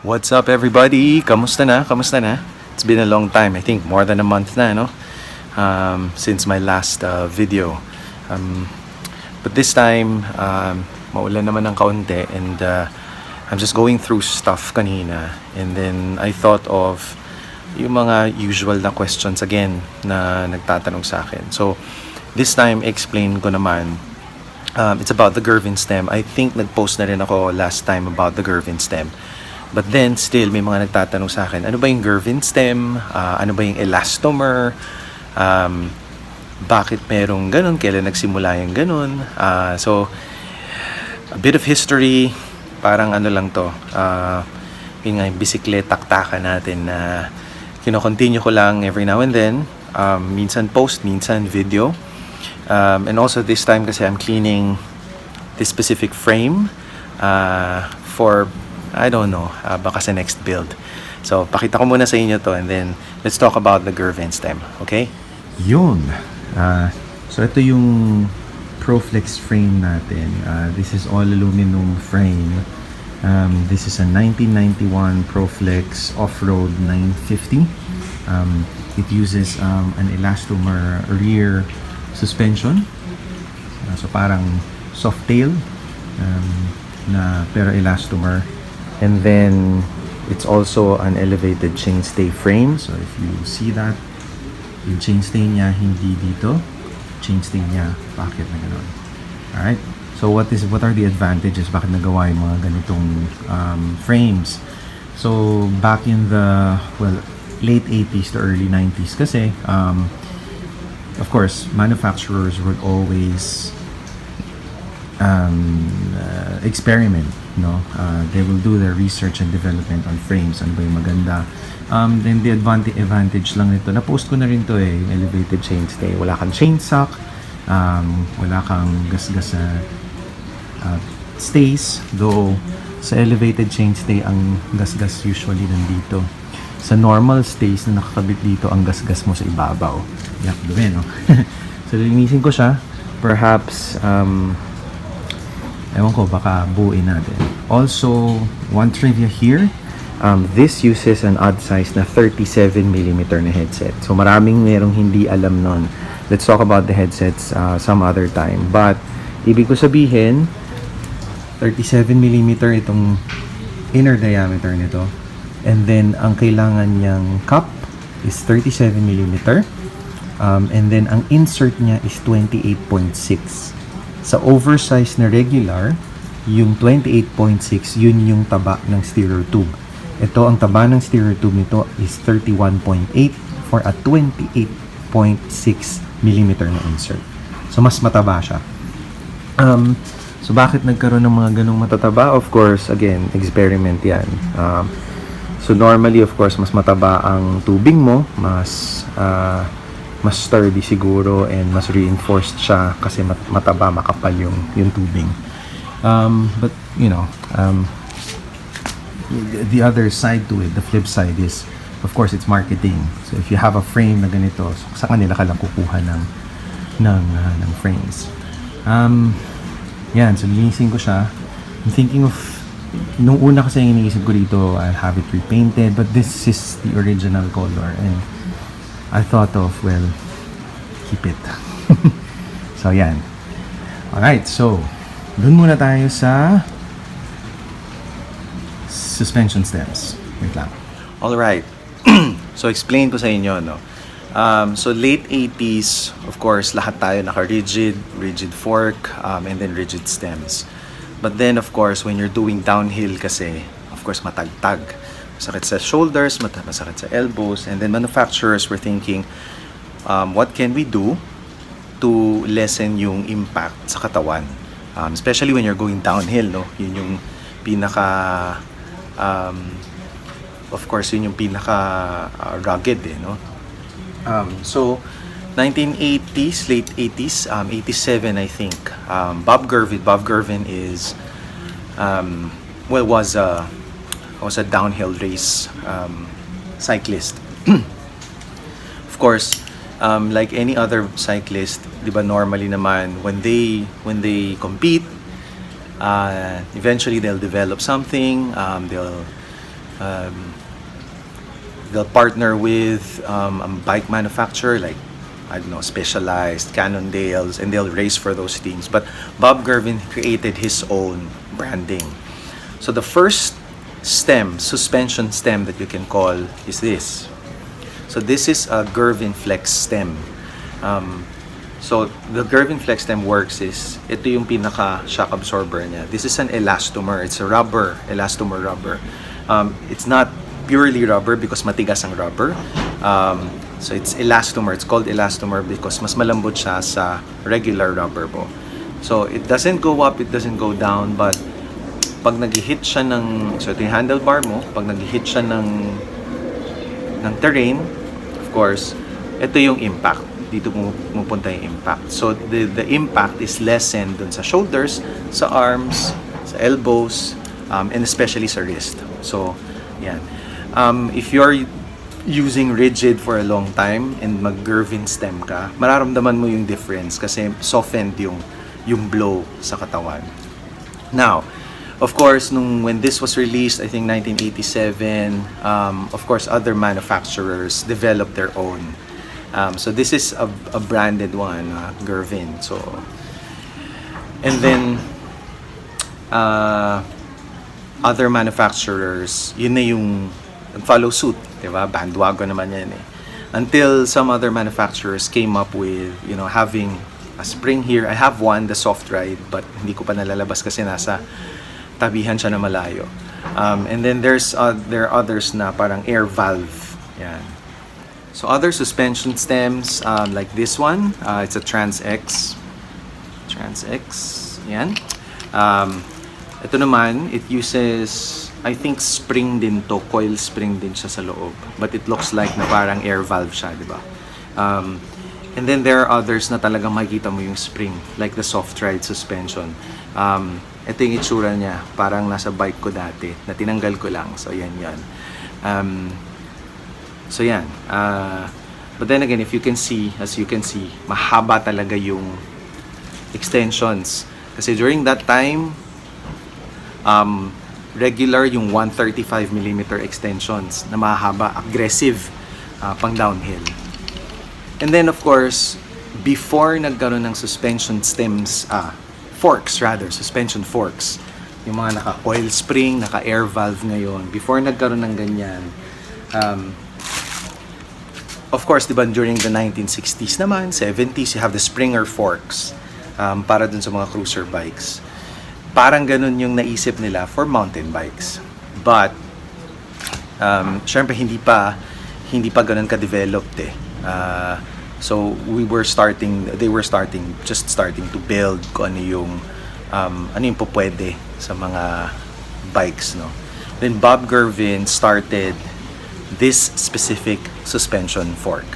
What's up everybody? Kamusta na? Kamusta na? It's been a long time. I think more than a month na, no? Since my last video. But this time, maulan naman ng kaunti and I'm just going through stuff kanina. And then I thought of yung mga usual na questions again na nagtatanong sa akin. So, this time, explain ko naman. It's about the Gervin stem. I think nag-post na rin ako last time about the Gervin stem. But then, still, may mga nagtatanong sa akin, ano ba yung Gervin stem? Ano ba yung elastomer? Bakit merong ganun? Kailan nagsimula yung ganun? So, a bit of history, parang ano lang to. Yung nga yung bisikleta-taktakan natin na kino-continue ko lang every now and then. Minsan post, minsan video. And also this time kasi I'm cleaning this specific frame for, I don't know, baka sa next build. So, pakita ko muna sa inyo to and then let's talk about the Gervin stem, okay? Yun. So, ito yung Proflex frame natin. This is all aluminum frame. This is a 1991 Proflex Off-Road 950. It uses an elastomer rear suspension. So parang soft tail na pero elastomer. And then it's also an elevated chainstay frame. So if you see that, yung chainstay niya hindi dito. Chainstay niya bakit na gano'n. Alright? So what are the advantages? Bakit nagawa yung mga ganitong frames? So back in the late 80s to early 90s kasi of course manufacturers would always experiment, no? They will do their research and development on frames, ano ba yung maganda. Then the advantage lang nito, na-post ko na rin to yung elevated chainstay. Wala kang chain sock, wala kang gasgas sa stays, though sa elevated chainstay ang gasgas usually nandito. Sa normal stays na nakakabit dito, ang gasgas mo sa ibabaw. Yak, dumi, no? So, linisin ko siya. Perhaps, ewan ko, baka buuin natin. Also, one trivia here. This uses an odd size na 37mm na headset. So, maraming merong hindi alam nun. Let's talk about the headsets some other time. But, ibig ko sabihin, 37mm itong inner diameter nito. And then, ang kailangan niyang cup is 37mm. And then, ang insert niya is 28.6. Sa oversized na regular, yung 28.6, yun yung taba ng steerer tube. Ito, ang taba ng steerer tube nito is 31.8 for a 28.6mm na insert. So, mas mataba siya. So, bakit nagkaroon ng mga ganong matataba? Of course, again, experiment yan. So normally, of course, mas mataba ang tubing mo, mas sturdy siguro and mas reinforced siya kasi mataba, makapal yung tubing. But you know, the other side to it, the flip side is, of course, it's marketing. So if you have a frame na ganito, sa kanila ka lang kukuha ng frames. Yan, so linisin ko siya. I'm thinking of, nung una kasi yung iniisip ko dito, I'll have it repainted, but this is the original color and I thought of, well, keep it. So yan. Alright, so dun muna tayo sa suspension stems. Wait lang. Alright. So explain ko sa inyo, no? So late 80s, of course, lahat tayo naka-rigid fork, and then rigid stems. But then, of course, when you're doing downhill kasi, of course, matagtag. Masakit sa shoulders, masakit sa elbows. And then manufacturers were thinking, what can we do to lessen yung impact sa katawan? Especially when you're going downhill, no? Yun yung pinaka, of course, yun yung pinaka rugged, no? So, 1980s, late 80s, 87 I think. Bob Gervin is was a downhill race cyclist. Of course, like any other cyclist, 'di ba, normally naman when they eventually they'll develop something, they'll they'll partner with a bike manufacturer like, I don't know, Specialized, Cannondales, and they'll race for those teams. But Bob Gervin created his own branding. So the first suspension stem that you can call is this. So this is a Gervin Flex stem. So the Gervin Flex stem works is, ito yung pinaka shock absorber niya. This is an elastomer. It's a rubber, elastomer rubber. It's not purely rubber because matigas ang rubber. So it's elastomer. It's called elastomer because mas malambot siya sa regular rubber po. So it doesn't go up, it doesn't go down, but pag nag-hit siya ng, so ito yung handlebar mo, pag nag-hit siya ng terrain, of course, ito yung impact. Dito pumupunta yung impact. So the impact is lessened dun sa shoulders, sa arms, sa elbows, and especially sa wrist. So, yan. If you're using rigid for a long time and mag-Gervin stem ka, mararamdaman mo yung difference kasi softened yung blow sa katawan. Now, of course, when this was released, I think 1987, of course, other manufacturers developed their own. So this is a branded one, Gervin. So, and then other manufacturers, yun na yung follow suit, diba? Bandwagon naman yan eh. Until some other manufacturers came up with, having a spring here. I have one, the soft ride, but hindi ko pa nalalabas kasi nasa tabihan siya na malayo. And then there are others na parang air valve. Yan. So other suspension stems, like this one, it's a Trans-X. Yan. Ito naman, it uses, I think spring din to, coil spring din siya sa loob. But it looks like na parang air valve siya, di ba? And then there are others na talagang makikita mo yung spring, like the soft ride suspension. Ito yung itsura niya, parang nasa bike ko dati, na tinanggal ko lang. So yan. So yan. But then again, as you can see, mahaba talaga yung extensions. Kasi during that time, regular yung 135mm extensions na mahaba, aggressive, pang downhill. And then of course, before nagkaroon ng suspension forks, yung mga naka-coil spring, naka-air valve ngayon, before nagkaroon ng ganyan, of course, diba, during the 1960s naman, 70s, you have the Springer forks para dun sa mga cruiser bikes. Parang ganun yung naisip nila for mountain bikes. But, syempre, hindi pa ganun ka-developed eh. So, they were starting to build kung ano yung pupwede sa mga bikes, no? Then, Bob Gervin started this specific suspension fork.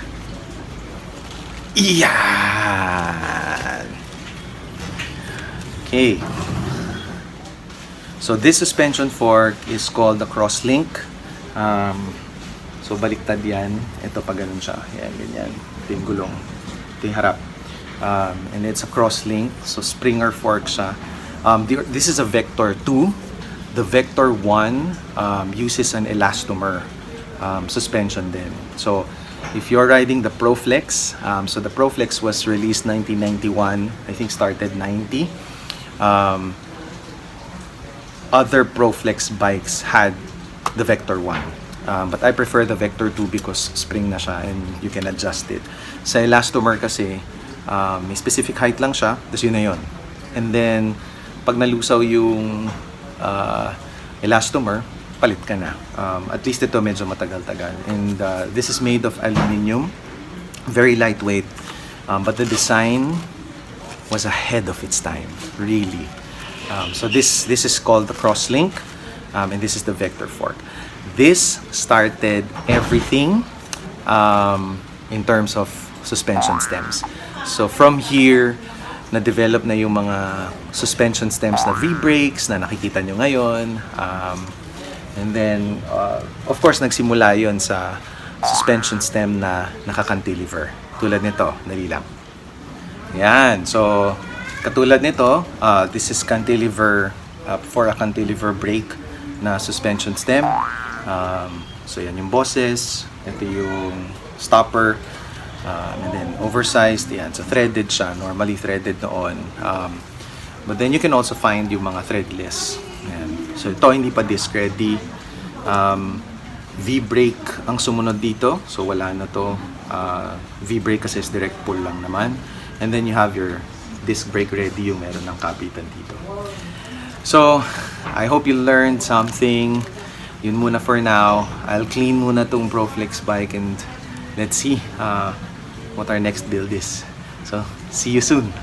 Iyan! Okay. So this suspension fork is called the crosslink. So baliktad yan. Ito pa ganun siya. Yan, ganyan. Ito yung gulong. Ito yung harap. And it's a crosslink. So Springer fork siya. This is a Vector 2. The Vector 1 uses an elastomer suspension din. So if you're riding the Proflex, so the Proflex was released 1991, I think started 90. Other Proflex bikes had the Vector 1. But I prefer the Vector 2 because spring na siya and you can adjust it. Sa elastomer kasi, may specific height lang siya, tapos yun na yun. And then, pag nalusaw yung elastomer, palit ka na. At least ito medyo matagal-tagal. And this is made of aluminum, very lightweight. But the design was ahead of its time, really. So this is called the crosslink, and this is the Vector fork. This started everything in terms of suspension stems. So from here, na-develop na yung mga suspension stems na V-brakes na nakikita nyo ngayon. And then, of course, nagsimula yon sa suspension stem na naka-cantilever. Tulad nito, dali lang. Yan. So, katulad nito, this is cantilever for a cantilever brake na suspension stem. So yan yung bosses, ito yung stopper, and then oversized, yan. So threaded siya, normally threaded noon. But then you can also find yung mga threadless. Yan. So ito hindi pa disc ready. V-brake ang sumunod dito. So wala na to. V-brake kasi is direct pull lang naman. And then you have your disc brake ready, yung meron ng kapitan dito. So, I hope you learned something. Yun muna for now. I'll clean muna tong Proflex bike and let's see what our next build is. So, see you soon.